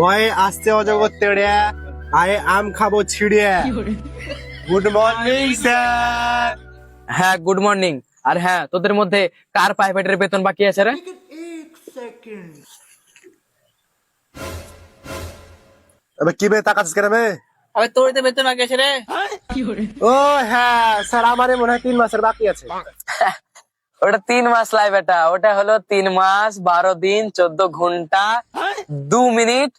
ওই আসছে অজগর তেড়িয়া আয় আম খাবো ছিড়িয়া। Good morning sir. হ্যাঁ, গুড মর্নিং। আর হ্যাঁ, তোদের মধ্যে কার প্রাইভেটের বেতন বাকি আছে রে? এবার কি বে তাকাচ্ছিস কেন বে? আরে তোর তো বেতন বাকি আছে রে। ও হ্যাঁ স্যার, আমারই মনে হয় 3 মাসের বাকি আছে। ওটা 3 মাস লাই বেটা, ওটা হলো 3 মাস 12 দিন 14 ঘন্টা 2 মিনিট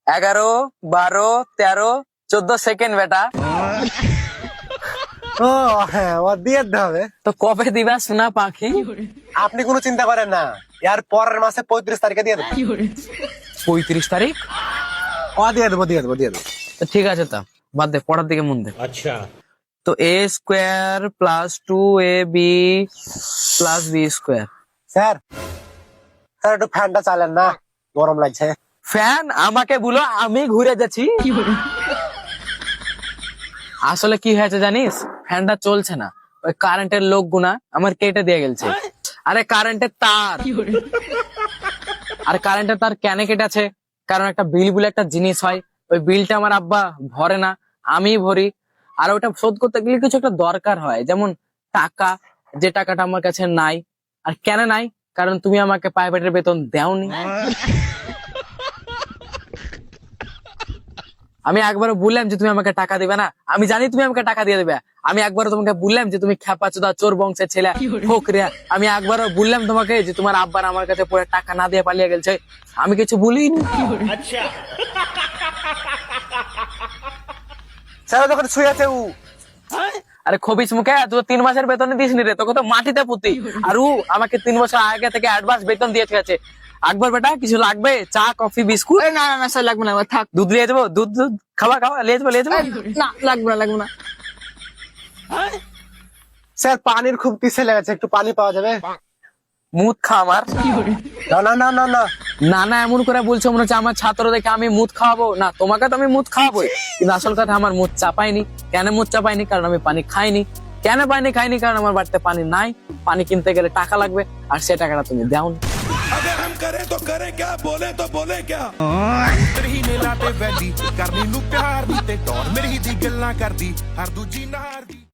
11 12 13 14 সেকেন্ড বেটা। ও হ্যাঁ, ও দিয়ে দিতে হবে। তো কবে দিবা সোনা পাখি? আপনি কোনো চিন্তা করেন না, এর পরের মাসে 35 তারিখে দিয়ে দেবো। 35 তারিখ? ও দিয়ে দেবো দিয়ে দেবো দিয়ে দেবো। তো ঠিক আছে, তা বাদ দে, পড়ার দিকে মন দে। अच्छा তো a square plus 2ab plus b square. Sir sir একটু ফ্যানটা চালান না, গরম লাগছে। ফ্যান আমাকে বলো, আমি ঘুরে যাচ্ছি। আসলে কি হয়েছে জানিস, ফ্যানটা চলছে না, ওই কারেন্টের লোক গুনা আমার কেটে দিয়ে গেছে। আরে কারেন্টের তার, আর কারেন্টের তার কেন কেটেছে? কারণ একটা বিল বলে একটা জিনিস হয়, ওই বিলটা আমার আব্বা ভরে না, আমি ভরি। আর ওটা শোধ করতে গেলে কিছু একটা দরকার হয়, যেমন টাকা, যে টাকাটা আমার কাছে নাই। আর কেন নাই? কারণ তুমি আমাকে প্রাইভেটের বেতন দেওনি। আমি একবারও বললাম যে তুমি আমাকে টাকা দিবে না? আমি জানি তুমি আমাকে টাকা দিয়ে দেবে। আমি একবারও তোমাকে বললাম যে তুমি খ্যাপাচোদা চোর বংশের ছেলে ফোকরিয়া? আমি একবারও বললাম তোমাকে যে তোমার আব্বার আমার কাছে পরে টাকা না দিয়ে পালিয়ে গেছে? আমি কিছু বলিনি। अच्छा স্যার যখন শুয়ে আছে ও। আরে খবিস মুখে, তুই 3 মাসের বেতন দিস নি রে, তোকে তো মাটিতে পুঁতি। আর ও আমাকে 3 বছর আগে থেকে অ্যাডভান্স বেতন দিয়ে গেছে। একবার বেটা কিছু লাগবে? চা কফি বিস্কুট? না না না স্যার, লাগবে না, আমার থাক। দুধ নিয়ে যাবো? দুধ দুধ খাওয়া খাওয়া নিয়ে যাবো নিয়ে যাবো। না, লাগবে না, লাগবে না। স্যার পানির খুব তিসে লেগেছে, একটু পানি পাওয়া যাবে? মুদ খা আমার। না না না না না। না না এমন করে বলছো মনে হচ্ছে আমার ছাত্র দেখে আমি মুদ খাওয়াবো। না, তোমাকে তো আমি মুদ খাওয়াবোই, কিন্তু আসল কথা আমার মুদ চাপাইনি। কেন মুদ চাপাইনি? কারণ আমি পানি খাইনি। কেন পানি খাইনি? কারণ আমার বাড়িতে পানি নাই। পানি কিনতে গেলে টাকা লাগবে, আর সে টাকাটা তুমি দাওনি। अगर हम करें तो करें क्या, बोले तो बोले क्या। तेरे ही ने लाटे वैली करनी नू प्यार दी ते डॉर मेरी ही दी गल्ला करदी हर दूजी नहार दी।